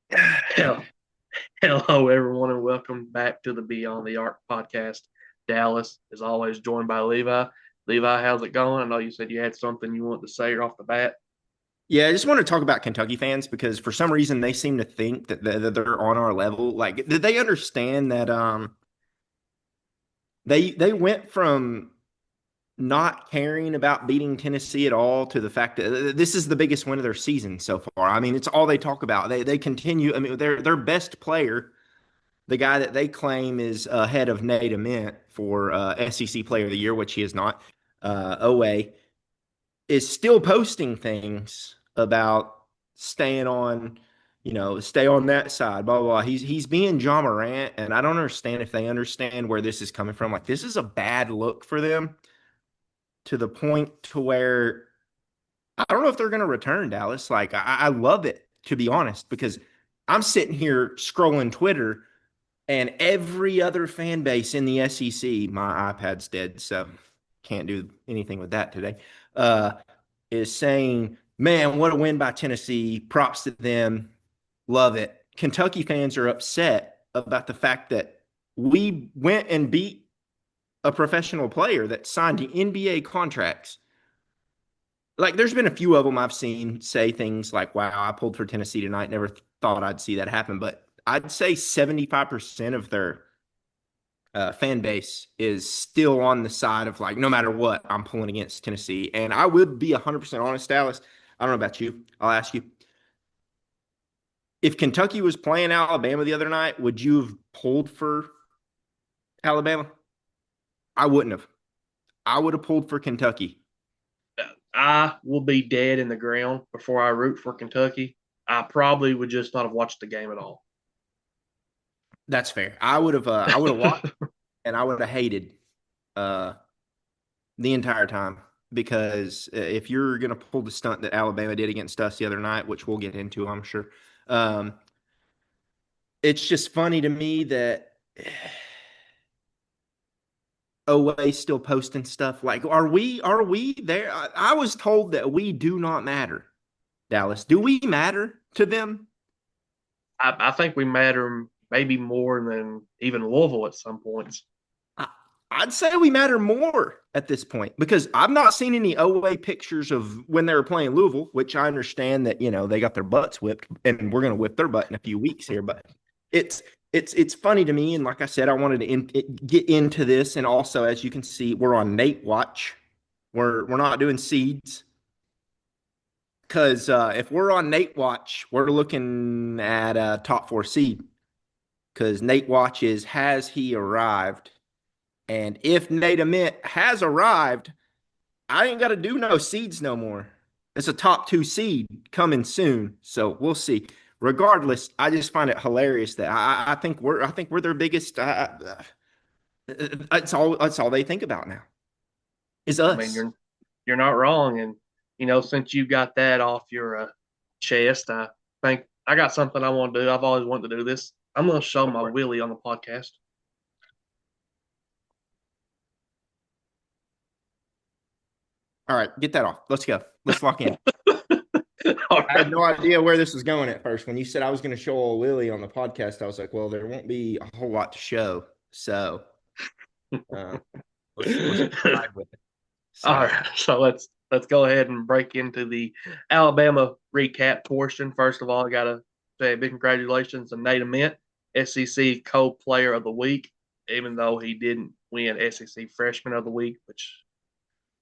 Hell, hello, everyone, and welcome back to the Beyond the Arc podcast. Dallas is always joined by Levi. Levi, how's it going? I know you said you had something you wanted to say off the bat. Yeah, I just want to talk about Kentucky fans because for some reason they seem to think that they're on our level. Like, did they understand that they went from not caring about beating Tennessee at all to the fact that this is the biggest win of their season so far. I mean, it's all they talk about. They continue. I mean, their best player, the guy that they claim is ahead of Nate Ament for SEC Player of the Year, which he is not. OA is still posting things about staying on, stay on that side, blah, blah, blah. He's being John Morant, and I don't understand if they understand where this is coming from. Like, this is a bad look for them to the point to where I don't know if they're going to return, Dallas. Like, I love it, to be honest, because I'm sitting here scrolling Twitter and every other fan base in the SEC, my iPad's dead, so can't do anything with that today. Uh, is saying, man, what a win by Tennessee. Props to them. Love it. Kentucky fans are upset about the fact that we went and beat a professional player that signed NBA contracts. Like, there's been a few of them I've seen say things like, wow, I pulled for Tennessee tonight. Never thought I'd see that happen. But I'd say 75% of their fan base is still on the side of like, no matter what, I'm pulling against Tennessee. And I would be 100% honest, Dallas. I don't know about you. I'll ask you. If Kentucky was playing Alabama the other night, would you have pulled for Alabama? I wouldn't have. I would have pulled for Kentucky. I will be dead in the ground before I root for Kentucky. I probably would just not have watched the game at all. That's fair. I would have watched and I would have hated uh, the entire time because if you're going to pull the stunt that Alabama did against us the other night, which we'll get into, I'm sure, um, it's just funny to me that OA still posting stuff like, are we there? I was told that we do not matter. Dallas, do we matter to them? I think we matter maybe more than even Louisville at some points. I, I'd say we matter more at this point because I've not seen any OA pictures of when they were playing Louisville, which I understand that they got their butts whipped, and we're going to whip their butt in a few weeks here. But it's funny to me, and like I said, I wanted to get into this, and also as you can see, we're on Nate watch. We're not doing seeds because if we're on Nate watch, we're looking at a top four seed because Nate watch is has he arrived. And if Nate Ament has arrived, I ain't got to do no seeds no more. It's a top two seed coming soon, so we'll see. Regardless, I just find it hilarious that I think we're their biggest. That's all they think about now is I mean, us. you're not wrong, and since you got that off your chest, I think I got something I want to do. I've always wanted to do this. I'm going to show my willy on the podcast. All right, get that off. Let's go. Let's lock in. All I right. had no idea where this was going at first. When you said I was going to show old Willie on the podcast, I was like, well, there won't be a whole lot to show. So uh, let's ride with it. All So right, so let's go ahead and break into the Alabama recap portion. First of all, I gotta say a big congratulations to Nate Ament, SEC Co-Player of the Week, even though he didn't win SEC Freshman of the Week, which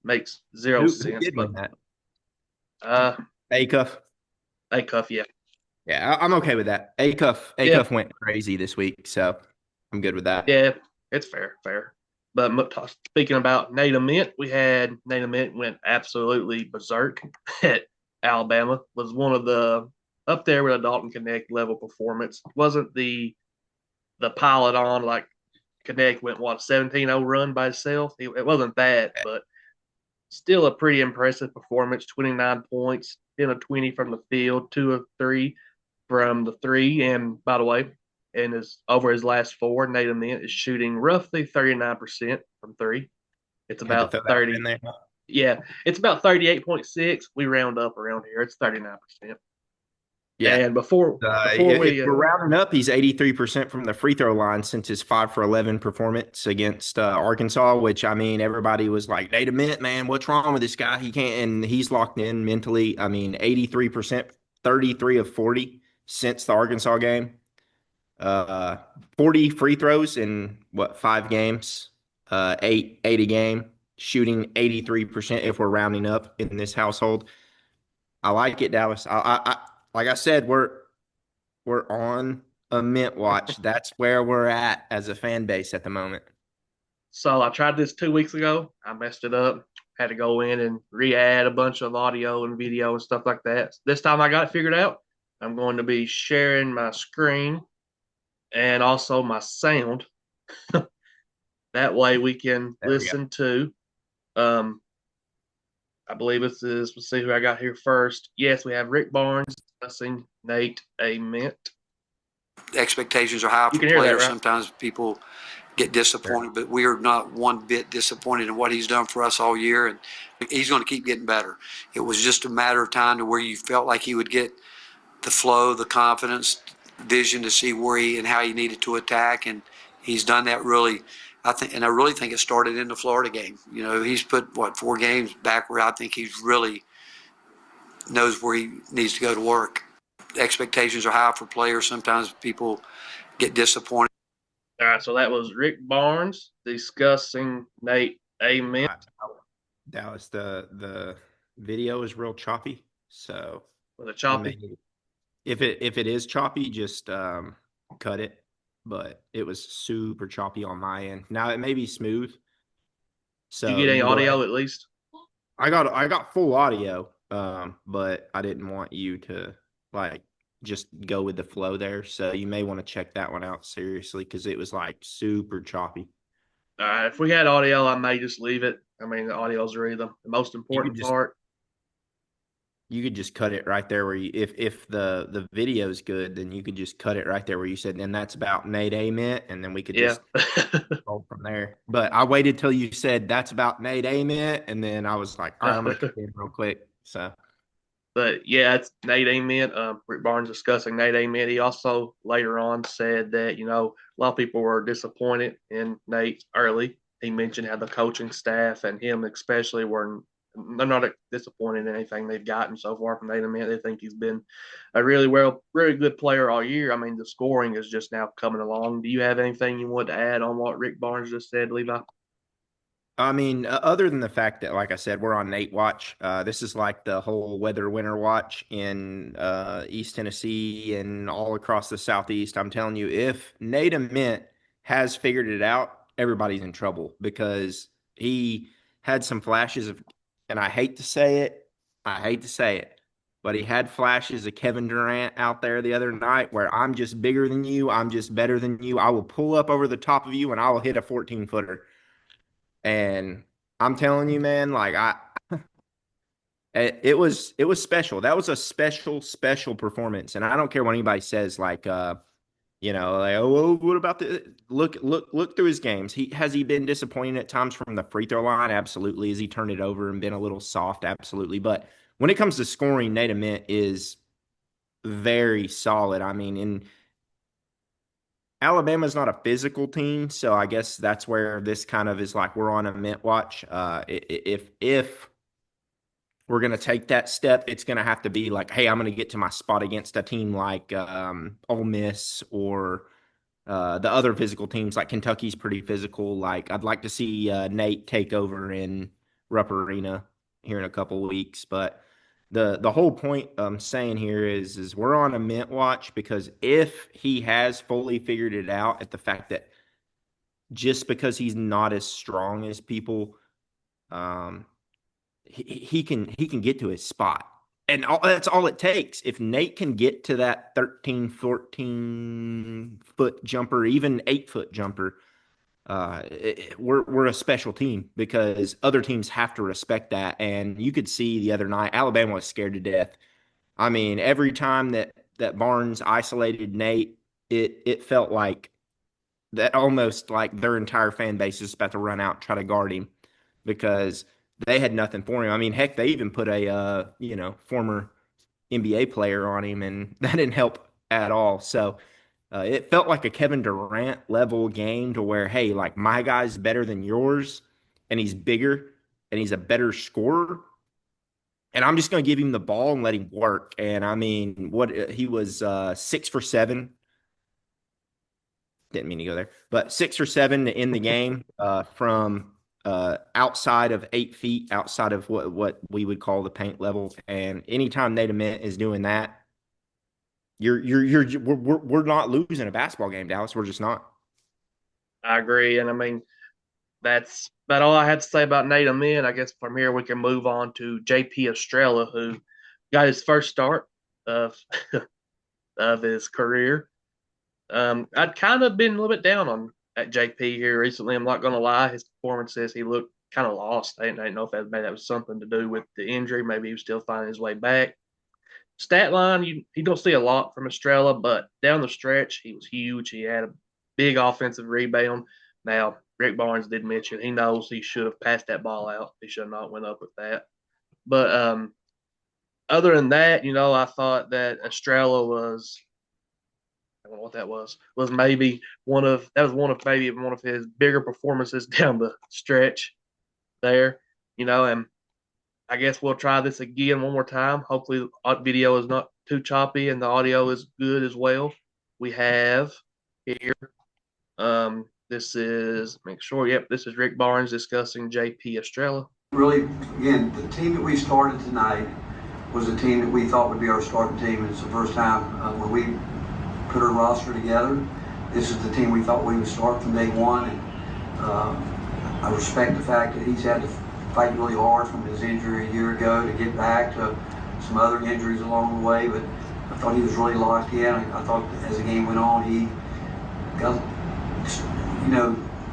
makes zero who sense. did But win that? uh, Acuff. Acuff, yeah, Yeah, I'm okay with that. Acuff yeah, Acuff went crazy this week, so I'm good with that. yeah, it's fair. But speaking about Nate Ament, we had Nate Ament went absolutely berserk at Alabama. Was one of the up there with a Dalton Connect level performance. Wasn't the pilot on like Connect went what 17-0 run by itself. It wasn't that, but still a pretty impressive performance. 29 points, 10 of 20 from the field, 2 of 3 from the three. And by the way, in his over his last four, Nate Ament is shooting roughly 39% from three. It's Had to about throw that one in 30. there. Yeah, it's about 38.6. We round up around here. It's 39%. Yeah. And before If we we're rounding up, he's 83% from the free throw line since his 5 for 11 performance against Arkansas, which I mean, everybody was like, Nate Mint, man, what's wrong with this guy? He can't, and he's locked in mentally. I mean, 83%, 33 of 40 since the Arkansas game. Uh, 40 free throws in what, 5 games? Eight a game, shooting 83% if we're rounding up in this household. I like it, Dallas. Like I said, we're on a mint watch. That's where we're at as a fan base at the moment. So I tried this 2 weeks ago. I messed it up. Had to go in and re-add a bunch of audio and video and stuff like that. This time I got it figured out. I'm going to be sharing my screen and also my sound. That way we can There we go. listen to. Um, I believe this is. Let's see who I got here first. Yes, we have Rick Barnes discussing Nate Ament. Expectations are high You for can hear that, players. right? Sometimes people get Sure. disappointed, but we are not one bit disappointed in what he's done for us all year, and he's going to keep getting better. It was just a matter of time to where you felt like he would get the flow, the confidence, vision to see where he and how he needed to attack, and he's done that really. I think, and I really think it started in the Florida game. You know, he's put 4 games back where I think he's really knows where he needs to go to work. Expectations are high for players. Sometimes people get disappointed. All right, so that was Rick Barnes discussing Nate Ament I, Dallas, the video is real choppy, so with a you may choppy. need, if it is choppy, just cut it. But it was super choppy on my end. Now it may be smooth, Did you so get any you go ahead. audio at least? I got full audio, but I didn't want you to like just go with the flow there. So you may want to check that one out seriously because it was like super choppy. All right, if we had audio, I may just leave it. I mean, the audios are really the most You could important just part. you could just cut it right there where you if the video is good, then you could just cut it right there where you said, and that's about Nate Ament, and then we could Yeah. just roll from there. But I waited till you said that's about Nate Ament, and then I was like, all right, I'm gonna cut in real quick. So But yeah, it's Nate Ament. Rick Barnes discussing Nate Ament. He also later on said that, a lot of people were disappointed in Nate early. He mentioned how the coaching staff and him especially were they're not disappointed in anything they've gotten so far from Nate Ament. They think he's been a really good player all year. I mean, the scoring is just now coming along. Do you have anything you want to add on what Rick Barnes just said, Levi? I mean, other than the fact that, like I said, we're on Nate watch. This is like the whole weather winter watch in East Tennessee and all across the Southeast. I'm telling you, if Nate Mint has figured it out, everybody's in trouble because he had some flashes of, and I hate to say it, but he had flashes of Kevin Durant out there the other night where I'm just bigger than you, I'm just better than you. I will pull up over the top of you and I will hit a 14-footer. And I'm telling you, man, like it was special. That was a special performance. And I don't care what anybody says, like like, oh, well, what about the look through his games. He been disappointing at times from the free throw line? Absolutely. Has he turned it over and been a little soft? Absolutely. But when it comes to scoring, Nate Mint is very solid. I mean, in Alabama's not a physical team, so I guess that's where this kind of is like we're on a mint watch. If we're going to take that step, it's going to have to be like, hey, I'm going to get to my spot against a team like Ole Miss or the other physical teams. Like Kentucky's pretty physical. Like I'd like to see Nate take over in Rupp Arena here in a couple weeks. But the whole point I'm saying here is we're on a mint watch because if he has fully figured it out at the fact that just because he's not as strong as people, um, he can get to his spot. And that's all it takes. If Nate can get to that 13, 14-foot jumper, even 8-foot jumper, we're a special team because other teams have to respect that. And you could see the other night, Alabama was scared to death. I mean, every time that Barnes isolated Nate, it felt like that almost like their entire fan base is about to run out and try to guard him because they had nothing for him. I mean, heck, they even put a former NBA player on him, and that didn't help at all. So it felt like a Kevin Durant level game to where, hey, like my guy's better than yours, and he's bigger, and he's a better scorer. And I'm just going to give him the ball and let him work. And I mean, what he was 6 for 7. Didn't mean to go there, but 6 or 7 in the game from outside of 8 feet, outside of what we would call the paint level. And anytime Nate Ament is doing that, we're not losing a basketball game, Dallas. We're just not. I agree, and I mean that's about all I had to say about Nate Ament. I guess from here we can move on to JP Estrella, who got his first start of of his career. I'd kind of been a little bit down on at JP here recently. I'm not going to lie. His performances, he looked kind of lost. I didn't know if maybe that was something to do with the injury. Maybe he was still finding his way back. Stat line, you don't see a lot from Estrella, but down the stretch, he was huge. He had a big offensive rebound. Now, Rick Barnes did mention he knows he should have passed that ball out. He should have not went up with that. But other than that, I thought that Estrella was I don't know what that was maybe one of maybe one of his bigger performances down the stretch there, and I guess we'll try this again one more time. Hopefully the video is not too choppy and the audio is good as well. We have here, this is, make sure, yep, this is Rick Barnes discussing JP Estrella. Really, again, the team that we started tonight was a team that we thought would be our starting team. It's the first time when we put our roster together. This is the team we thought we would start from day one. And I respect the fact that he's had to fight really hard from his injury a year ago to get back to some other injuries along the way. But I thought he was really locked in. I thought as the game went on, he got,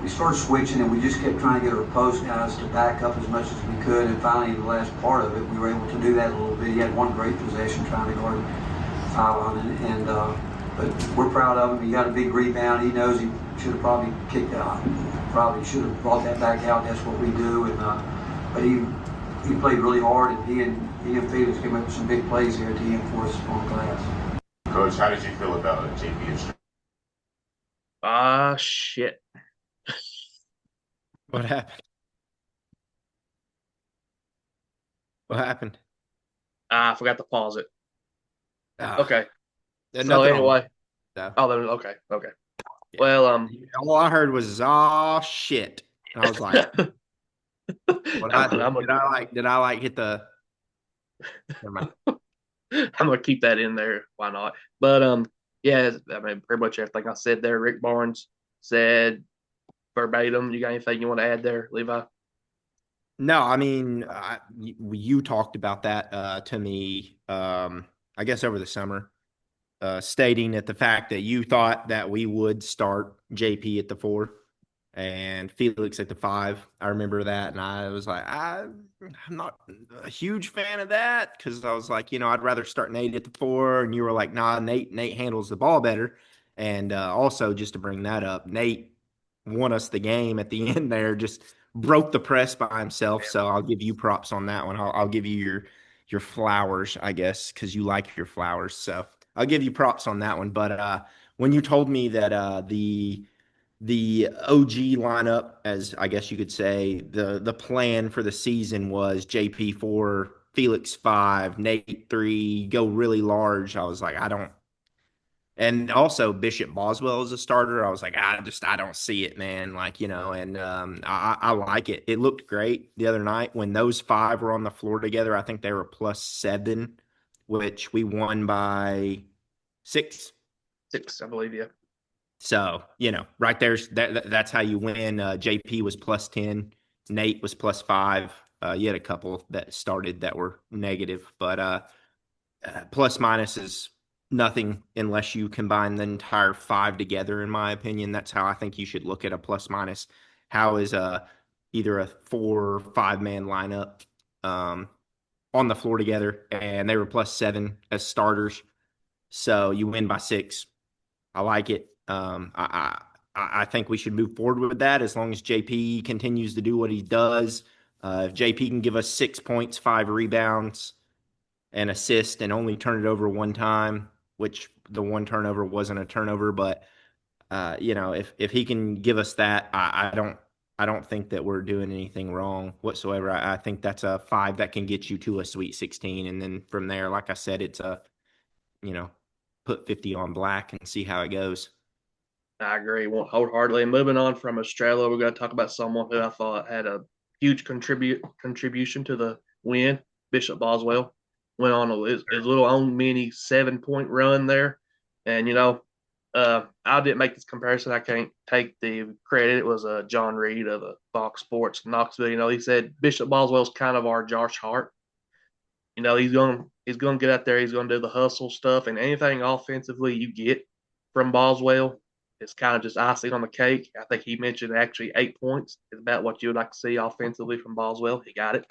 we started switching and we just kept trying to get our post guys to back up as much as we could. And finally, the last part of it, we were able to do that a little bit. He had one great possession trying to guard foul on it. But we're proud of him. He got a big rebound. He knows he should have probably kicked out. Probably should have brought that back out. That's what we do. And but he played really hard, and he and Felix came up with some big plays here at the end for us on glass. Coach, how did you feel about JP? Shit. What happened? What happened? I forgot to pause it. Okay. So Nothing anyway. No. Oh, okay. Yeah. Well, all I heard was shit. And I was like, did I hit the never mind. I'm gonna keep that in there. Why not? But yeah, I mean, pretty much everything I said there. Rick Barnes said verbatim. You got anything you want to add there, Levi? No, I mean, you talked about that to me, I guess over the summer, stating that the fact that you thought that we would start JP at the 4 and Felix at the 5. I remember that, and I was like, I'm not a huge fan of that because I was like, I'd rather start Nate at the 4, and you were like, nah, Nate handles the ball better. And also, just to bring that up, Nate won us the game at the end there, just broke the press by himself. So I'll give you props on that one. I'll give you your flowers, I guess, because you like your flowers. So I'll give you props on that one. But when you told me that the OG lineup, as I guess you could say, the plan for the season was JP 4, Felix 5, Nate 3, go really large. I was like, I don't. And also Bishop Boswell as a starter. I was like, I don't see it, man. Like, and I like it. It looked great the other night when those 5 were on the floor together. I think they were +7, which we won by 6. 6, I believe, yeah. So, right there's that's how you win. JP was +10. Nate was +5. You had a couple that started that were negative, but plus minus is nothing unless you combine the entire 5 together, in my opinion. That's how I think you should look at a plus minus. How is either a 4 or 5-man lineup on the floor together, and they were +7 as starters. So you win by 6. I like it. I think we should move forward with that as long as JP continues to do what he does. If JP can give us 6 points, 5 rebounds, and assist and only turn it over one time, which the one turnover wasn't a turnover. But if he can give us that, I don't think that we're doing anything wrong whatsoever. I think that's a 5 that can get you to a Sweet 16, and then from there, like I said, it's you know, put 50 on black and see how it goes. I agree wholeheartedly. And moving on from Australia, we're going to talk about someone who I thought had a huge contribution to the win. Bishop Boswell went on his little own mini 7-point run there, and I didn't make this comparison. I can't take the credit. It was John Reed of Fox Sports Knoxville. He said Bishop Boswell's kind of our Josh Hart. He's gonna get out there. He's gonna do the hustle stuff, and anything offensively you get from Boswell is kind of just icing on the cake. I think he mentioned actually 8 points is about what you would like to see offensively from Boswell. He got it.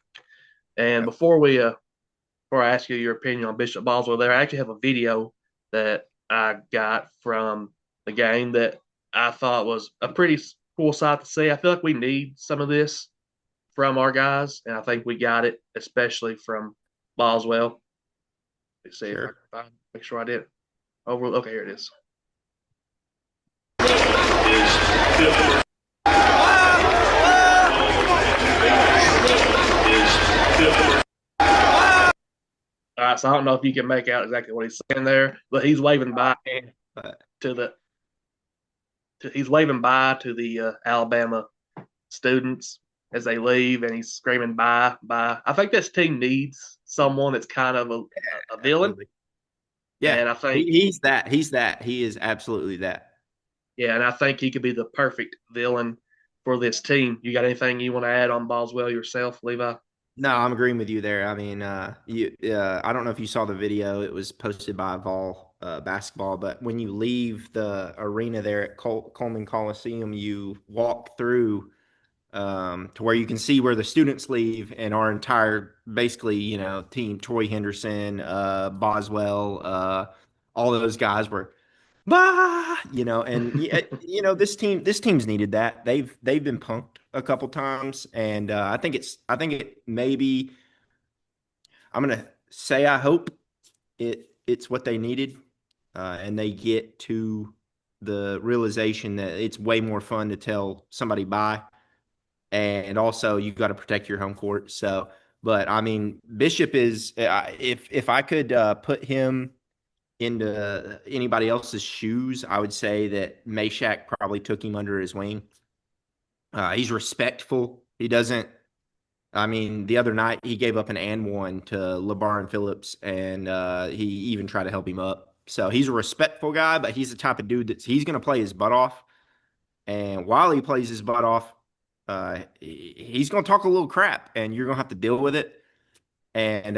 And Yep. before I ask you your opinion on Bishop Boswell, there I actually have a video that I got from the game that I thought was a pretty cool sight to see. I feel like we need some of this from our guys, and I think we got it, especially from Boswell. Let's see if I Sure. can find, make sure I did over. Okay, here it is. All right, so I don't know if you can make out exactly what he's saying there, but he's waving by But to the he's waving by to the Alabama students as they leave, and he's screaming bye bye. I think this team needs someone that's kind of a villain, absolutely. Yeah. and I think He's that. He's that. He is absolutely that. yeah, and I think he could be the perfect villain for this team. You got anything you want to add on Boswell yourself, Levi? No, I'm agreeing with you there. I mean, I don't know if you saw the video. It was posted by Vol Basketball, but when you leave the arena there at Coleman Coliseum, you walk through to where you can see where the students leave, and our entire, basically, team, Troy Henderson, Boswell, all of those guys were, bah, and this team's needed that. They've been punked a couple times, and I think it maybe, I'm gonna say, I hope it's what they needed, and they get to the realization that it's way more fun to tell somebody bye, and also you got to protect your home court. So, but I mean, Bishop is, if I could put him into anybody else's shoes, I would say that Meshack probably took him under his wing. He's respectful. He doesn't. I mean, the other night he gave up an and one to LeBaron Phillips, and he even tried to help him up. So he's a respectful guy, but he's the type of dude he's going to play his butt off. And while he plays his butt off, he's going to talk a little crap, and you're going to have to deal with it. And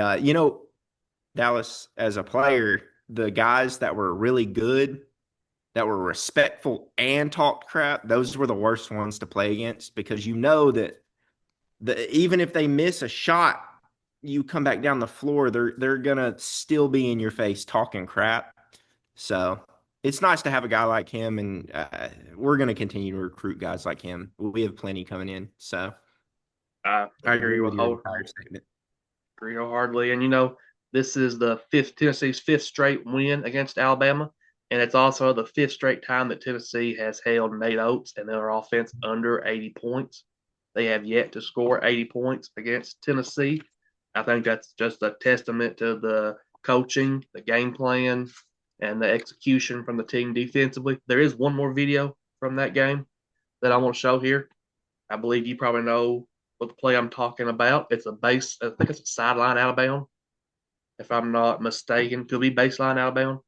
Dallas, as a player, the guys that were really good, that were respectful and talked crap, those were the worst ones to play against, because you know that even if they miss a shot, you come back down the floor, they're gonna still be in your face talking crap. So it's nice to have a guy like him, and we're gonna continue to recruit guys like him. We have plenty coming in. So I I agree agree with with your entire statement. agree wholeheartedly. And this is the Tennessee's fifth straight win against Alabama, and it's also the fifth straight time that Tennessee has held Nate Oats and their offense under 80 points. They have yet to score 80 points against Tennessee. I think that's just a testament to the coaching, the game plan, and the execution from the team defensively. There is one more video from that game that I want to show here. I believe you probably know what the play I'm talking about. It's a base, I think it's a sideline out of bounds, if I'm not mistaken. Could be baseline out of bounds.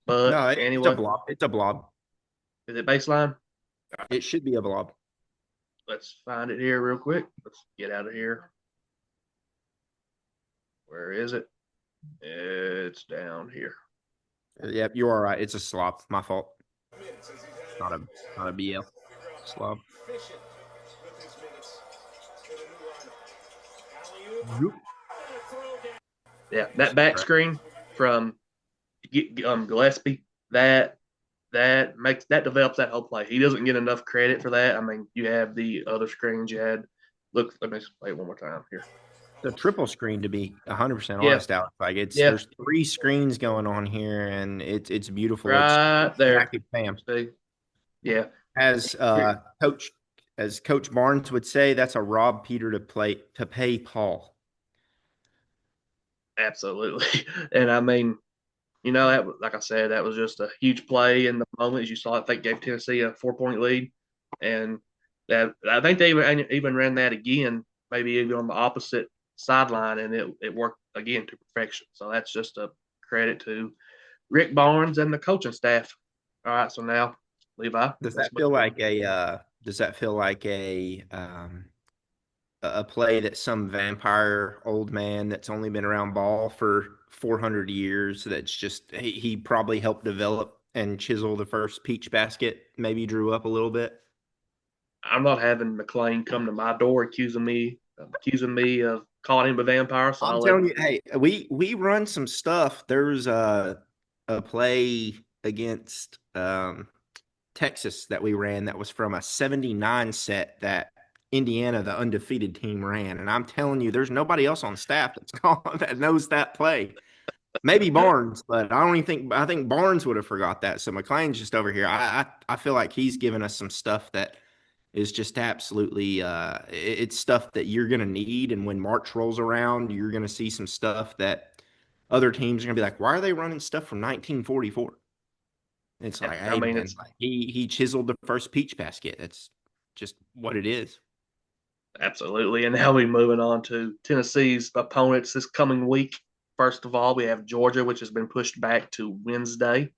But No, it's a anyway, blob. It's a blob. is it baseline? It should be a blob. Let's find it here real quick. Let's get out of here. Where is it? It's down here. Yep, you are right. It's a slop. My fault. Not a not a BL. Slop. Nope. Yeah, that back screen from Gillespie, that develops that whole play. He doesn't get enough credit for that. I mean, you have the other screens you had. Look, let me just play it one more time here. The triple screen, to be 100% Yeah, honest, Alex. Like yeah, there's three screens going on here, and it's beautiful. It's right there. active fam. See, yeah, As coach as Coach Barnes would say, that's a rob Peter to pay Paul. absolutely. And I mean, that like I said, that was just a huge play in the moment. As you saw, I think gave Tennessee a 4 point lead, and that I think they even ran that again, maybe even on the opposite sideline, and it worked again to perfection. So that's just a credit to Rick Barnes and the coaching staff. All right, so now Levi, Does let's that move feel on. like a play that some vampire old man that's only been around ball for 400 years, that's just he probably helped develop and chisel the first peach basket, maybe drew up a little bit? I'm not having McLean come to my door accusing me of calling him a vampire. So I'm I'll let telling you, hey, we run some stuff. There's a play against Texas that we ran that was from a 79 set that Indiana, the undefeated team, ran. And I'm telling you, there's nobody else on staff that knows that play. Maybe Barnes, but I don't even I think Barnes would have forgot that. So McLean's just over here. I feel like he's given us some stuff that is just absolutely it's stuff that you're gonna need. And when March rolls around, you're gonna see some stuff that other teams are gonna be like, why are they running stuff from 1944? It's like, I hey mean, man, it's like he chiseled the first peach basket. That's just what it is. absolutely. And now we're moving on to Tennessee's opponents this coming week. First of all, we have Georgia, which has been pushed back to Wednesday.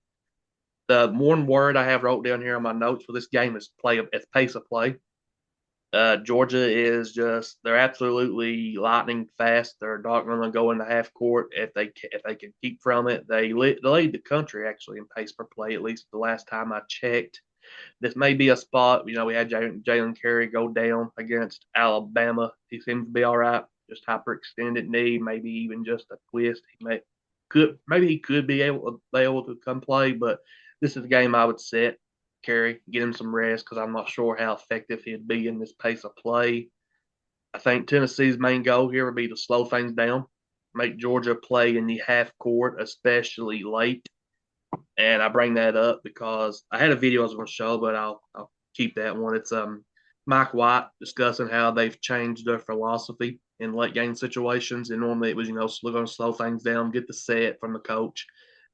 The one word I have wrote down here on my notes for this game is play. It's pace of play. Georgia is they're absolutely lightning fast. They're not going to go into half court if they can keep from it. They lead the country actually in pace per play, at least the last time I checked. This may be a spot. We had Jalen Carey go down against Alabama. He seems to be all right. Just hyperextended knee, maybe even just a twist. He could be able to come play, but this is a game I would set Carey, get him some rest because I'm not sure how effective he'd be in this pace of play. I think Tennessee's main goal here would be to slow things down, make Georgia play in the half court, especially late. And I bring that up because I had a video I was going to show, but I'll keep that one. It's Mike White discussing how they've changed their philosophy in late game situations. And normally it was we're going to slow things down, get the set from the coach,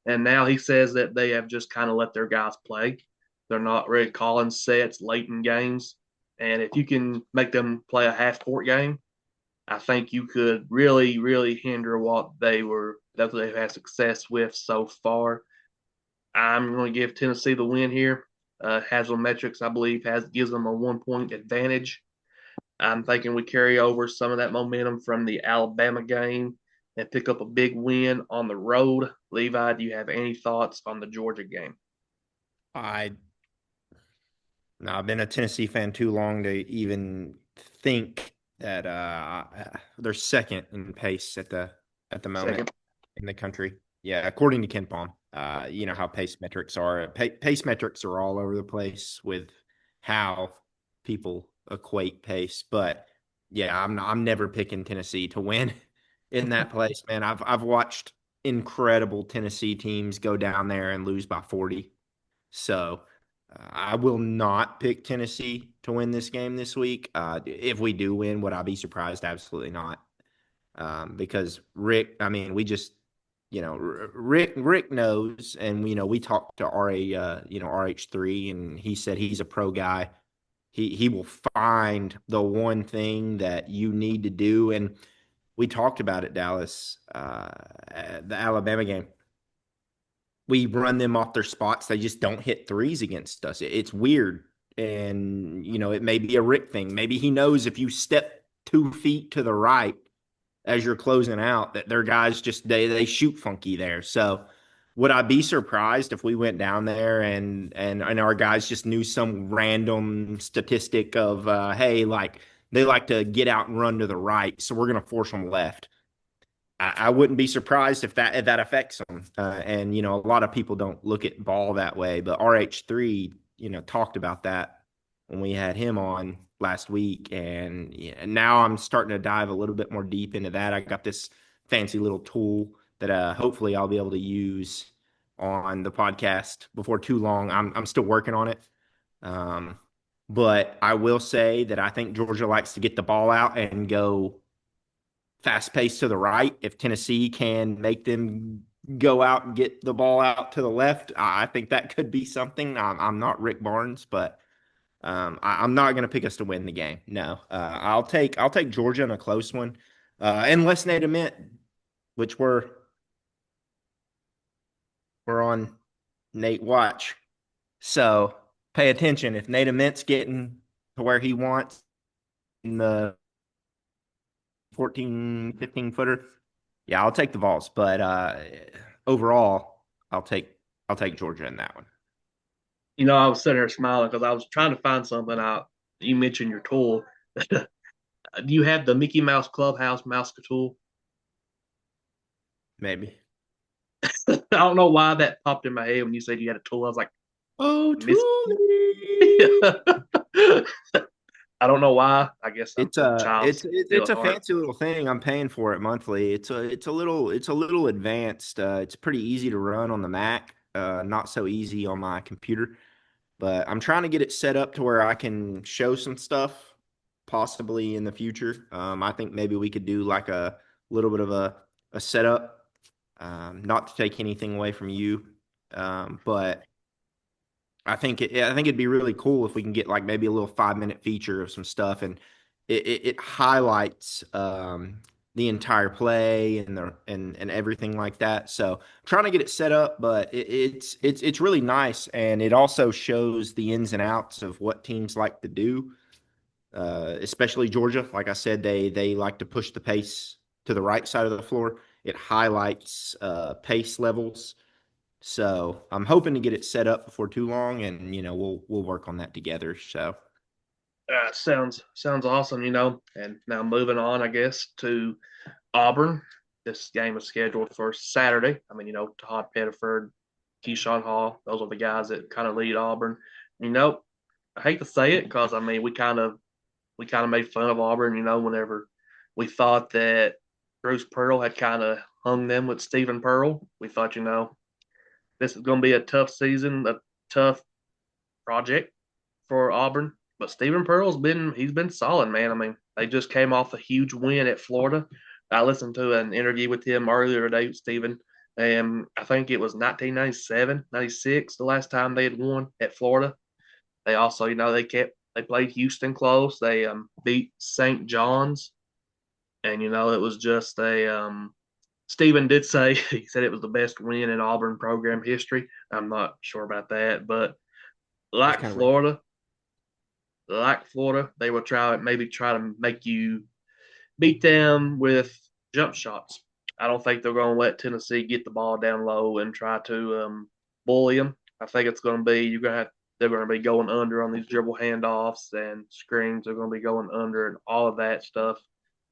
and now he says that they have just kind of let their guys play. They're not really calling sets late in games, and if you can make them play a half court game, I think you could really, really hinder what they've had success with so far. I'm going to give Tennessee the win here. Metrics, I believe, gives them a 1 point advantage. I'm thinking we carry over some of that momentum from the Alabama game and pick up a big win on the road. Levi, do you have any thoughts on the Georgia game? I No, I've been a Tennessee fan too long to even think that they're second in pace at the moment Second. in the country. Yeah, according to Ken Palm. You know how pace metrics are. Pace metrics are all over the place with how people equate pace. But yeah, I'm never picking Tennessee to win in that place, man. I've watched incredible Tennessee teams go down there and lose by 40. So I will not pick Tennessee to win this game this week. If we do win, would I be surprised? Absolutely not. Because Rick, I mean, we just, Rick knows, and we talked to RH3, and he said he's a pro guy. He will find the one thing that you need to do, and we talked about it, Dallas, the Alabama game. We run them off their spots. They just don't hit threes against us. It's weird. And, it may be a Rick thing. Maybe he knows if you step 2 feet to the right as you're closing out, that their guys just, they shoot funky there. So would I be surprised if we went down there and our guys just knew some random statistic of, hey, like they like to get out and run to the right, so we're going to force them left? I wouldn't be surprised if that affects them. And a lot of people don't look at ball that way, but RH3, talked about that when we had him on last week, and yeah, now I'm starting to dive a little bit more deep into that. I got this fancy little tool that hopefully I'll be able to use on the podcast before too long. I'm still working on it. Um, but I will say that I think Georgia likes to get the ball out and go fast pace to the right. If Tennessee can make them go out and get the ball out to the left, I think that could be something. I'm not Rick Barnes, but I'm not going to pick us to win the game. No, I'll take Georgia in a close one, unless Nate Ament, which we're on Nate watch. So pay attention. If Nate Ament's getting to where he wants in the 14, 15 footer, yeah, I'll take the Vols. But overall, I'll take Georgia in that one. I was sitting there smiling because I was trying to find something out. You mentioned your tool. Do you have the Mickey Mouse Clubhouse mouse tool? Maybe. I don't know why that popped in my head when you said you had a tool. I was like, Oh, Miss. Toolie. I don't know why. I guess I'm It's a child it's it's still it's at a heart. fancy little thing. I'm paying for it monthly. It's a little advanced. It's pretty easy to run on the Mac. Not so easy on my computer. But I'm trying to get it set up to where I can show some stuff possibly in the future. I think maybe we could do like a little bit of a setup. Not to take anything away from you, but I think it'd be really cool if we can get like maybe a little 5 minute feature of some stuff, and it highlights the entire play and everything like that. So I'm trying to get it set up, but it's really nice, and it also shows the ins and outs of what teams like to do, especially Georgia. Like I said, they like to push the pace to the right side of the floor. It highlights pace levels, so I'm hoping to get it set up before too long, and we'll work on that together. So Sounds awesome. And now moving on, I guess, to Auburn. This game is scheduled for Saturday. Todd Pettiford, Keyshawn Hall, those are the guys that kind of lead Auburn. I hate to say it because we kind of made fun of Auburn. Whenever we thought that Bruce Pearl had kind of hung them with Stephen Pearl, we thought, this is going to be a tough season, a tough project for Auburn. But Stephen Pearl's been solid, man. They just came off a huge win at Florida. I listened to an interview with him earlier today, with Stephen, and I think it was 1997, 96, the last time they had won at Florida. They also, they played Houston close. They beat St. John's, and it was just Stephen did say he said it was the best win in Auburn program history. I'm not sure about that, but that's like kind of right. Florida, they will try to make you beat them with jump shots. I don't think they're going to let Tennessee get the ball down low and try to bully them. I think it's going to be they're going to be going under on these dribble handoffs and screens. They're going to be going under and all of that stuff.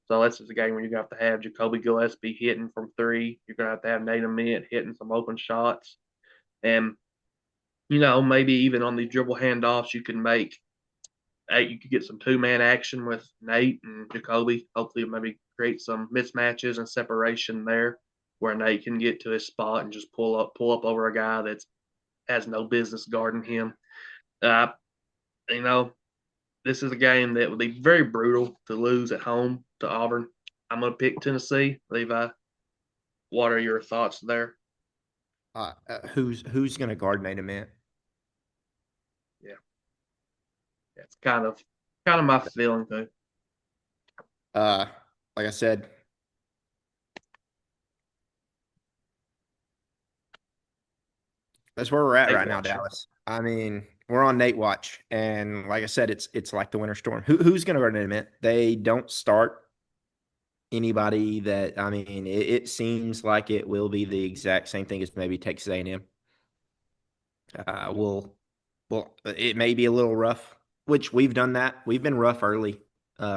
So this is a game where you're going to have Jacoby Gillespie hitting from three. You're going to have Nate Ament hitting some open shots. And, maybe even on these dribble handoffs, you could get some two-man action with Nate and Jacoby. Hopefully, maybe create some mismatches and separation there, where Nate can get to his spot and just pull up over a guy that has no business guarding him. Uh, you know, this is a game that would be very brutal to lose at home to Auburn. I'm going to pick Tennessee. Levi, what are your thoughts there? Who's going to guard Nate Ament? Yeah, it's kind of my feeling too. Uh, like I said, that's where we're at Nate right now, Watcher. Dallas. I mean, we're on Nate watch, and like I said, it's like the winter storm. Who's going to guard Nate Ament? They don't start anybody that. I mean, it seems like it will be the exact same thing as maybe Texas A&M. Uh, will well, it may be a little rough, which we've done that. We've been rough early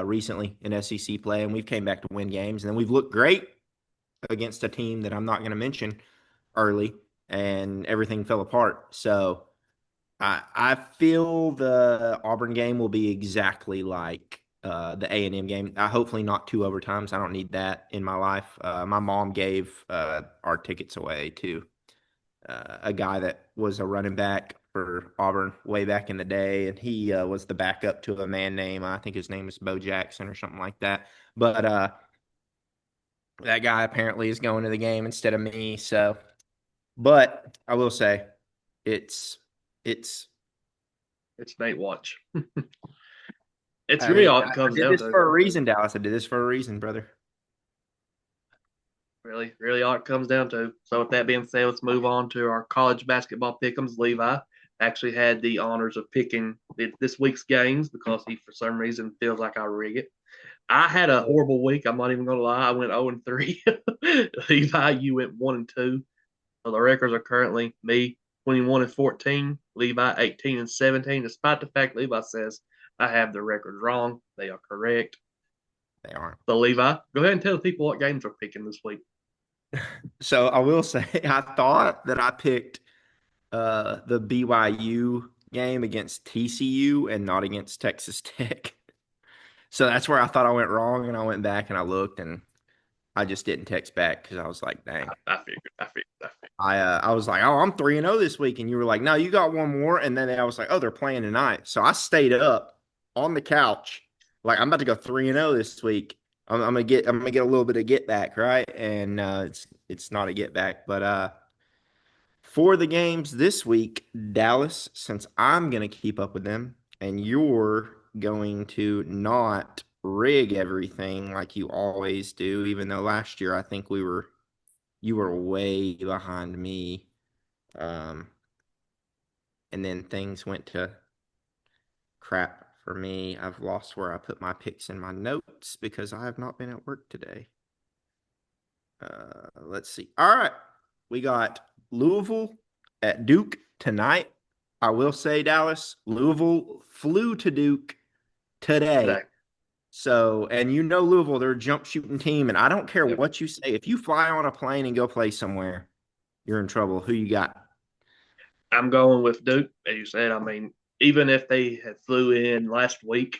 recently in SEC play, and we've came back to win games, and then we've looked great against a team that I'm not going to mention early, and everything fell apart. So I feel the Auburn game will be exactly like the A&M game. Hopefully not 2 overtimes. I don't need that in my life. My mom gave our tickets away to a guy that was a running back for Auburn way back in the day, and he was the backup to a man named, I think his name is Bo Jackson or something like that. But that guy apparently is going to the game instead of me. So, but I will say, it's it's. It's Nate Watch. It's I really mean, all it I comes did down this to. for a reason, Dallas. I did this for a reason, brother. Really all it comes down to. So with that being said, let's move on to our college basketball pick'ems. Levi actually had the honors of picking this week's games because he, for some reason, feels like I rig it. I had a horrible week. I'm not even gonna lie. I went 0-3. Levi, you went 1-2. So the records are currently me 21-14, Levi 18-17. Despite the fact Levi says I have the records wrong, they are correct. They aren't. So Levi, go ahead and tell the people what games we're picking this week. So I will say, I thought that I picked the BYU game against TCU and not against Texas Tech. So that's where I thought I went wrong, and I went back and I looked, and I just didn't text back because I was like, dang. I figured. I was like, oh, I'm 3-0 this week, and you were like, no, you got one more, and then I was like, oh, they're playing tonight. So I stayed up on the couch, like I'm about to go 3-0 this week. I'm gonna get a little bit of get back, right? And it's not a get back, but for the games this week, Dallas, since I'm going to keep up with them and you're going to not rig everything like you always do, even though last year I think you were way behind me. Um, and then things went to crap for me. I've lost where I put my picks in my notes because I have not been at work today. Let's see. All right. We got Louisville at Duke tonight. I will say, Dallas, Louisville flew to Duke today. today. So, and you know Louisville, they're a jump shooting team. And I don't care Yep. what you say. If you fly on a plane and go play somewhere, you're in trouble. Who you got? I'm going with Duke, as you said. I mean, even if they had flew in last week,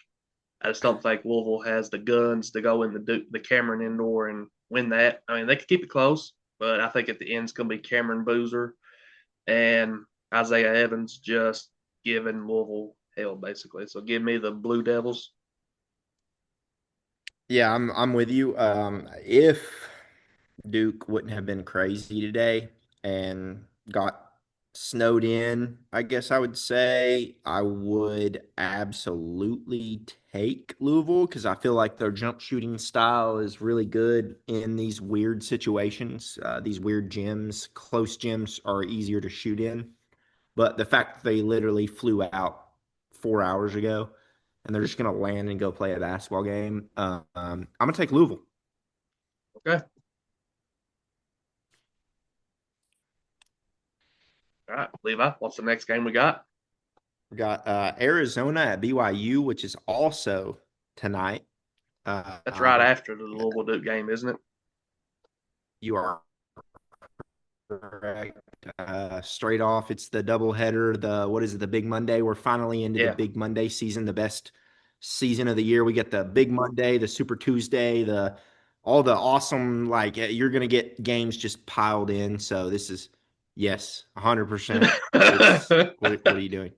I just don't think Louisville has the guns to go in the Cameron Indoor and win that. I mean, they could keep it close, but I think at the end it's going to be Cameron Boozer and Isaiah Evans just giving Louisville hell, basically. So give me the Blue Devils. Yeah, I'm with you. If Duke wouldn't have been crazy today and got snowed in, I guess I would say I would absolutely take Louisville because I feel like their jump shooting style is really good in these weird situations, these weird gyms. Close gyms are easier to shoot in. But the fact that they literally flew out 4 hours ago and they're just going to land and go play a basketball game, I'm going to take Louisville. Okay. All right, Levi, what's the next game we got? We got Arizona at BYU, which is also tonight. That's right after the Louisville Duke game, isn't it? You are correct. Straight off, it's the doubleheader. What is it? The Big Monday. We're finally into the Yeah. Big Monday season, the best season of the year. We get the Big Monday, the Super Tuesday, all the awesome. Like you're gonna get games just piled in. So this is yes, 100%. It's what are you doing?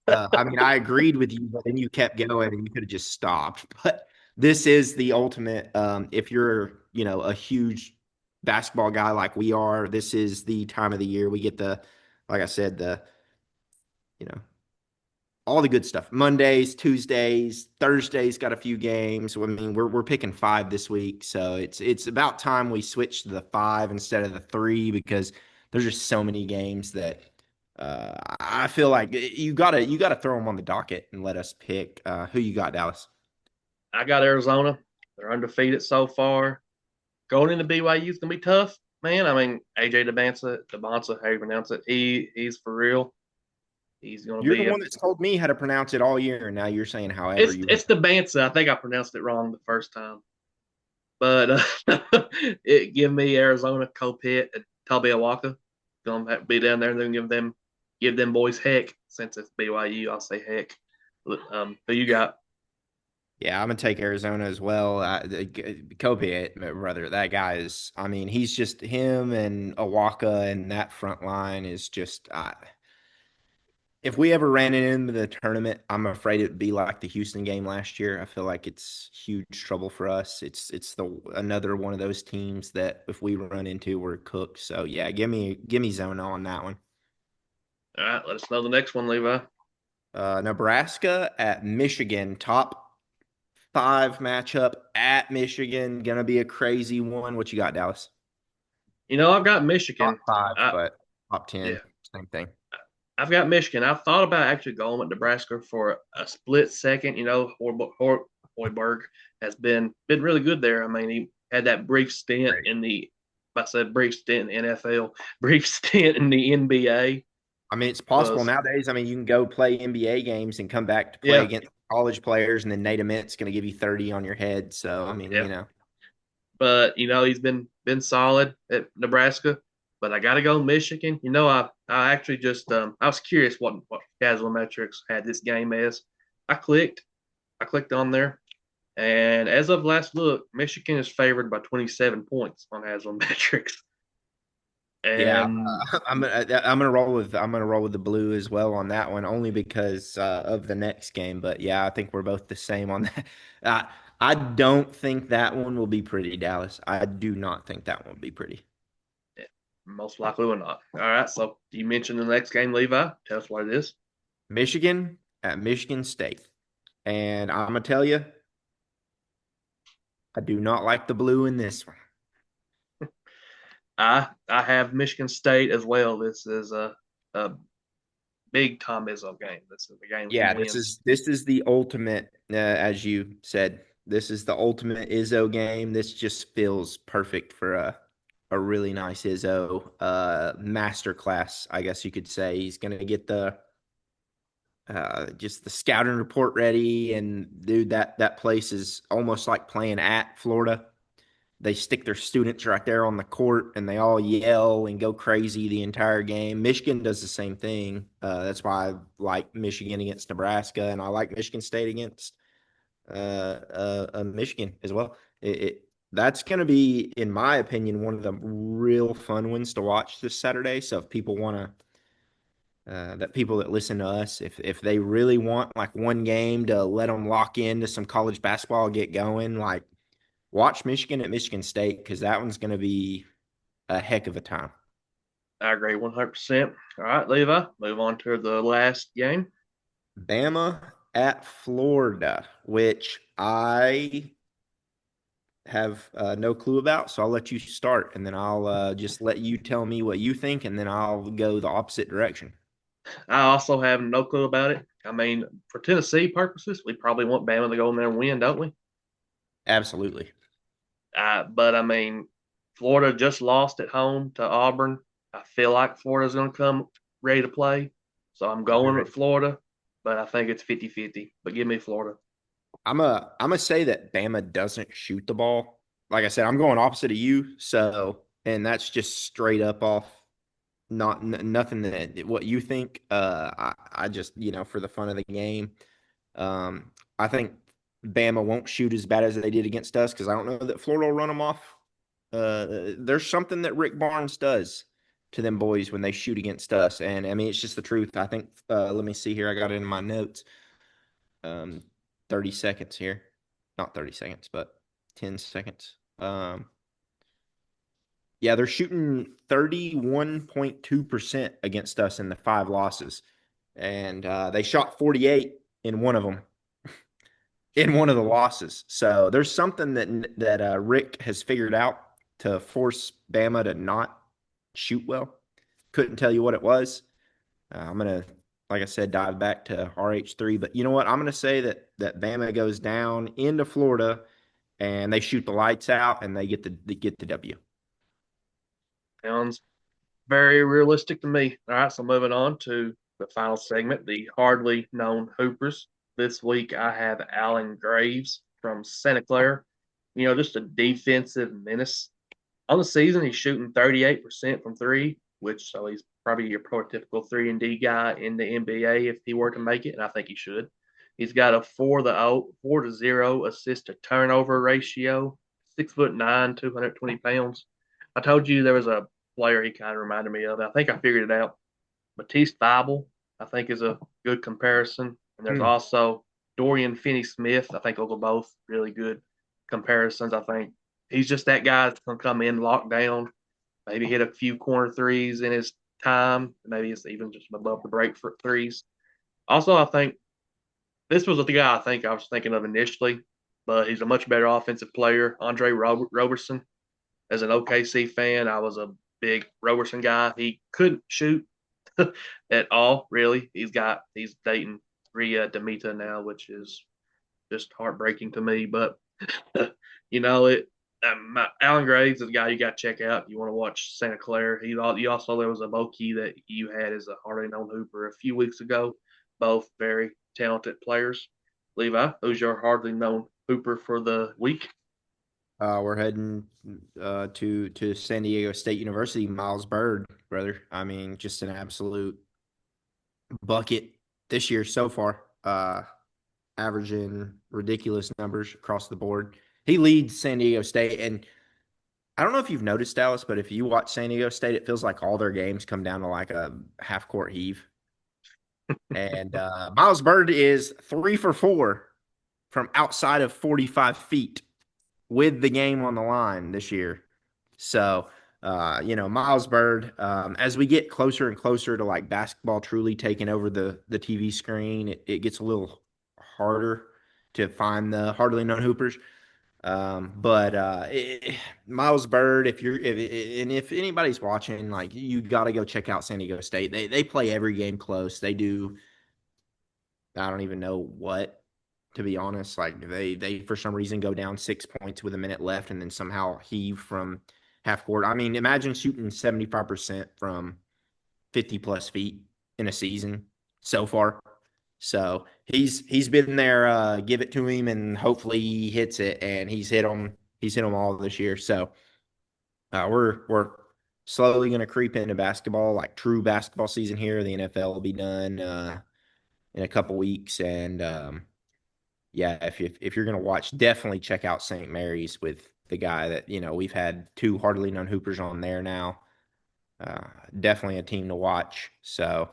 I mean, I agreed with you, but then you kept going and you could have just stopped. But this is the ultimate. If you're, a huge basketball guy like we are, this is the time of the year we get like I said, you know, all the good stuff. Mondays, Tuesdays, Thursdays got a few games. I mean, we're picking 5 this week, so it's about time we switch to the 5 instead of the 3 because there's just so many games that I feel like you gotta throw them on the docket and let us pick. Who you got, Dallas? I got Arizona. They're undefeated so far. Going into BYU is gonna be tough, man. I mean, AJ Debonsa, how you pronounce it? He's for real. He's gonna You're the be a. one that's told me how to pronounce it all year, and now you're saying however It's you. it's Debonsa. I think I pronounced it wrong the first time, but it give me Arizona, Copitt, and Tabea Waka. Gonna be down there and then give them give them boys heck. Since it's BYU, I'll say heck. Who you got? Yeah, I'm gonna take Arizona as well. Kobe, brother, that guy is. I mean, he's just him and Awaka, and that front line is just. If we ever ran it into the tournament, I'm afraid it'd be like the Houston game last year. I feel like it's huge trouble for us. It's the another one of those teams that if we run into, we're cooked. So yeah, give me Zona on that one. All right, let us know the next one, Levi. Nebraska at Michigan, top five matchup at Michigan, gonna be a crazy one. What you got, Dallas? I've got Not Michigan. five, I, but top yeah, 10, same thing. I've got Michigan. I've thought about actually going with Nebraska for a split second. Hoiberg has been really good there. I mean, he had that brief stint Great. in the, I said brief stint in the NFL, brief stint in the NBA I mean, it's possible was, nowadays. I mean, you can go play NBA games and come back to play yeah, against college players, and then Nate Ament's going to give you 30 on your head. So, I mean, yeah. But he's been solid at Nebraska. But I got to go Michigan. I actually just I was curious what Metrics had this game as. I clicked I clicked on there, and as of last look, Michigan is favored by 27 points on Metrics. Yeah, And I'm gonna roll with the blue as well on that one, only because of the next game. But yeah, I think we're both the same on that. Uh, I don't think that one will be pretty, Dallas. I do not think that one will be pretty. yeah, most likely will not. All right, so you mentioned the next game, Levi. Tell us what it is. Michigan at Michigan State, and I'm gonna tell you, I do not like the blue in this one. I have Michigan State as well. This is a big Tom Izzo game. This is the game he Yeah, wins. this is the ultimate, as you said. This is the ultimate Izzo game. This just feels perfect for a really nice Izzo masterclass, I guess you could say. He's gonna get the just the scouting report ready, and dude, that place is almost like playing at Florida. They stick their students right there on the court, and they all yell and go crazy the entire game. Michigan does the same thing. That's why I like Michigan against Nebraska, and I like Michigan State against Michigan as well. That's going to be, in my opinion, one of the real fun ones to watch this Saturday. So if people want to, that people that listen to us, if they really want like one game to let them lock into some college basketball, get going, like watch Michigan at Michigan State, because that one's going to be a heck of a time. I agree 100%. All right, Levi, move on to the last game. Bama at Florida, which I have no clue about. So I'll let you start, and then I'll just let you tell me what you think, and then I'll go the opposite direction. I also have no clue about it. I mean, for Tennessee purposes, we probably want Bama to go in there and win, don't we? Absolutely. But I mean, Florida just lost at home to Auburn. I feel like Florida's going to come ready to play. So I'm I'll be going ready. with Florida, but I think it's 50-50. But give me Florida. I'm a say that Bama doesn't shoot the ball. Like I said, I'm going opposite of you. So, and that's just straight up off nothing that what you think. I just for the fun of the game, I think Bama won't shoot as bad as they did against us, because I don't know that Florida will run them off. There's something that Rick Barnes does to them boys when they shoot against us, and I mean it's just the truth. I think. Let me see here. I got it in my notes. Um, 30 seconds here, not 30 seconds, but 10 seconds. Yeah, they're shooting 31.2% against us in the five losses, and they shot 48 in one of them in one of the losses. So there's something that Rick has figured out to force Bama to not shoot well. Couldn't tell you what it was. I'm gonna, like I said, dive back to RH3. But you know what? I'm gonna say that Bama goes down into Florida, and they shoot the lights out, and they get the W. Sounds very realistic to me. All right, so moving on to the final segment, the hardly known Hoopers. This week I have Alan Graves from Santa Clara. Just a defensive menace. On the season, he's shooting 38% from three, which so he's probably your prototypical 3-and-D guy in the NBA if he were to make it, and I think he should. He's got a 4-0 assist to turnover ratio, 6'9", 220 pounds. I told you there was a player he kind of reminded me of. I think I figured it out. Matisse Thybulle, I think, is a good comparison. And there's Hmm. also Dorian Finney-Smith. I think those are both really good comparisons. I think he's just that guy that's going to come in, lock down, maybe hit a few corner threes in his time. Maybe it's even just above the break for threes. Also, I think this was the guy I think I was thinking of initially, but he's a much better offensive player. Andre Roberson. As an OKC fan, I was a big Roberson guy. He couldn't shoot at all, really. He's dating Rhea Demita now, which is just heartbreaking to me. But you know it. Alan Graves is a guy you got to check out. If you want to watch Santa Clara. You also there was a Boki that you had as a hardly known hooper a few weeks ago. Both very talented players. Levi, who's your hardly known hooper for the week? We're heading to San Diego State University. Miles Bird, brother. I mean, just an absolute bucket this year so far. Averaging ridiculous numbers across the board. He leads San Diego State, and I don't know if you've noticed, Dallas, but if you watch San Diego State, it feels like all their games come down to like a half court heave. And Miles Bird is 3 for 4 from outside of 45 feet with the game on the line this year. So, Miles Bird, as we get closer and closer to like basketball truly taking over the TV screen, it gets a little harder to find the hardly known hoopers. But Miles Bird, if anybody's watching, like you got to go check out San Diego State. They play every game close. They do. I don't even know what, to be honest. Like they for some reason go down 6 points with a minute left and then somehow heave from half court. I mean, imagine shooting 75% from 50 plus feet in a season so far. So he's been there. Give it to him, and hopefully he hits it. And he's hit them. He's hit them all this year. So we're slowly going to creep into basketball, like true basketball season here. The NFL will be done in a couple weeks, and yeah, if you're going to watch, definitely check out St. Mary's with the guy that we've had two hardly known hoopers on there now. Uh, Definitely a team to watch. So.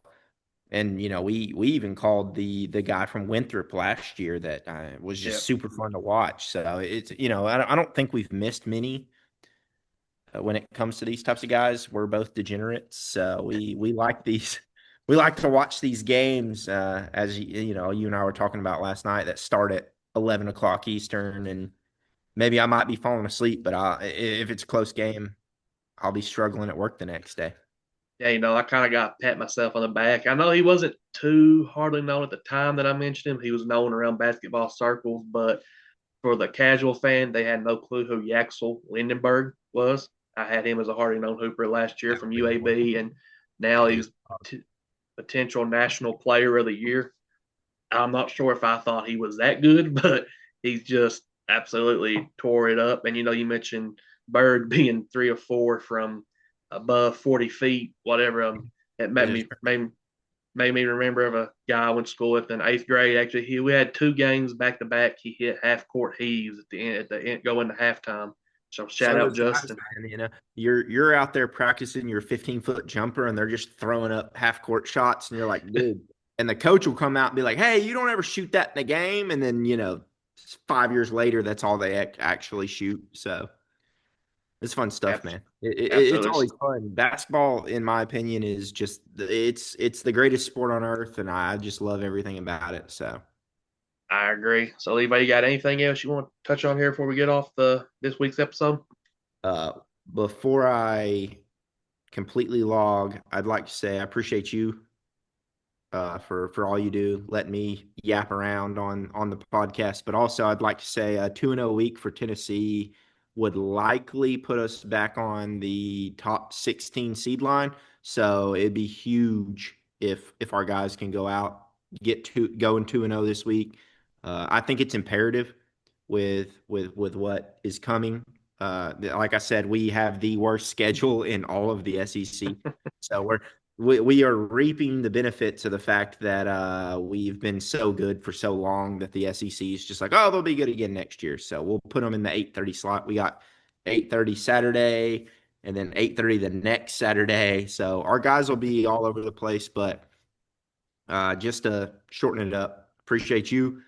And we even called the guy from Winthrop last year that was Yeah, just super fun to watch. So it's I don't think we've missed many when it comes to these types of guys. We're both degenerates, so we like these. We like to watch these games as you and I were talking about last night that start at 11 o'clock Eastern, and maybe I might be falling asleep, but if it's a close game, I'll be struggling at work the next day. yeah, I kind of got pat myself on the back. I know he wasn't too hardly known at the time that I mentioned him. He was known around basketball circles, but for the casual fan, they had no clue who Yaxel Lindenberg was. I had him as a hardly known hooper last year from UAB, and now Yeah, he's potential national player of the year. I'm not sure if I thought he was that good, but he's just absolutely tore it up. And you mentioned Bird being 3 or 4 from above 40 feet, whatever. It it is. made me remember of a guy I went to school with in 8th grade. Actually, we had 2 games back to back. He hit half court heaves at the end going to halftime. So shout So out does guys, Justin. man. You're out there practicing your 15-foot jumper, and they're just throwing up half court shots, and you're like, dude. And the coach will come out and be like, "Hey, you don't ever shoot that in the game." And then 5 years later, that's all they actually shoot. So it's fun stuff, man. It's Absolutely, always fun. Basketball, in my opinion, is just it's the greatest sport on earth, and I just love everything about it. So. I agree. So, Levi, you got anything else you want to touch on here before we get off this week's episode? Uh, Before I completely log, I'd like to say I appreciate you for all you do, letting me yap around on the podcast. But also, I'd like to say a 2-0 week for Tennessee would likely put us back on the top 16 seed line. So it'd be huge if our guys can go out, going 2-0 this week. I think it's imperative with what is coming. Like I said, we have the worst schedule in all of the SEC. So we are reaping the benefits of the fact that we've been so good for so long that the SEC is just like, oh, they'll be good again next year. So we'll put them in the 8:30 slot. We got 8:30 Saturday and then 8:30 the next Saturday. So our guys will be all over the place, but just to shorten it up, appreciate you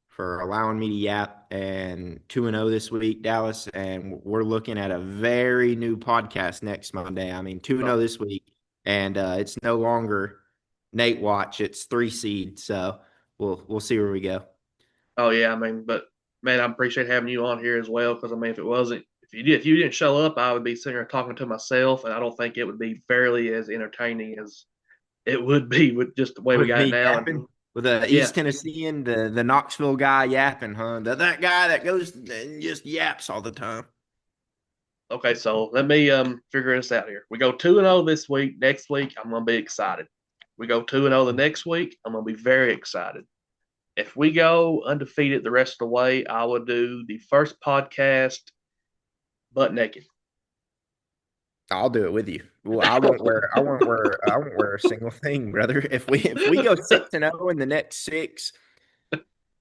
for allowing me to yap. And 2-0 this week, Dallas. And we're looking at a very new podcast next Monday. I mean, 2-0 this week. And it's no longer Nate Watch, it's 3 seed. So we'll see where we go. Oh yeah, I mean, but man, I appreciate having you on here as well because I mean, if you didn't show up, I would be sitting here talking to myself, and I don't think it would be fairly as entertaining as it would be with just the way we With got it me now. yapping, And with the yeah, East Tennessean, the Knoxville guy yapping, huh? That guy that goes and just yaps all the time. okay, so let me figure this out here. We go 2-0 this week. Next week, I'm gonna be excited. We go 2-0 the next week, I'm gonna be very excited. If we go undefeated the rest of the way, I will do the first podcast butt naked. I'll do it with you. Well, I won't wear a single thing, brother. If we go 6-0 in the next six,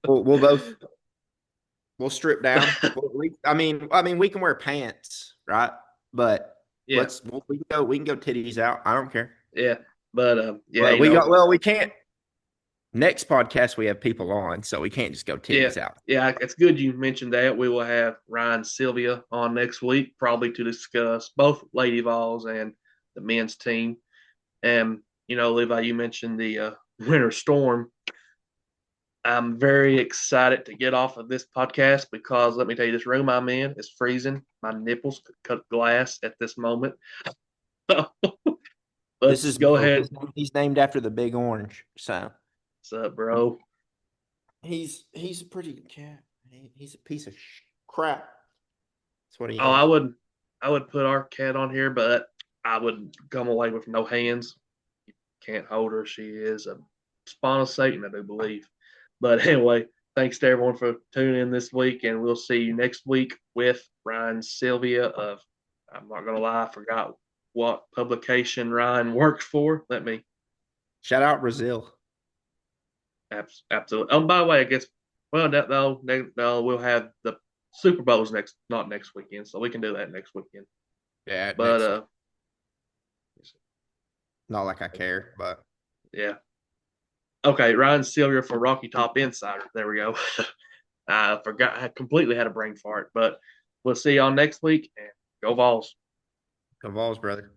we'll both we'll strip down. I mean, we can wear pants, right? But Yeah, we can go titties out. I don't care. yeah, but yeah, Well, we can't. Next podcast we have people on, so we can't just go yeah, titties out. yeah. It's good you mentioned that. We will have Ryan Sylvia on next week, probably to discuss both Lady Vols and the men's team. And Levi, you mentioned the winter storm. I'm very excited to get off of this podcast because let me tell you, this room I'm in is freezing. My nipples could cut glass at this moment. This Let's is go Bo. ahead. He's named after the Big Orange. So What's up, bro? he's a pretty cat. He's a piece of crap. That's what he Oh, is. I would put our cat on here, but I would come away with no hands. Can't hold her. She is a spawn of Satan, I do believe. But anyway, thanks to everyone for tuning in this week, and we'll see you next week with Ryan Sylvia of, I'm not going to lie, I forgot what publication Ryan works for. Let me, Shout out Brazil. absolutely. Oh, by the way, I guess, well, no, we'll have the Super Bowls not next weekend, so we can do that next weekend. Yeah, But, next. Not like I care, but yeah. Okay, Ryan Sylvia for Rocky Top Insider. There we go. I forgot. I completely had a brain fart, but we'll see y'all next week and go Vols. Vols, brother.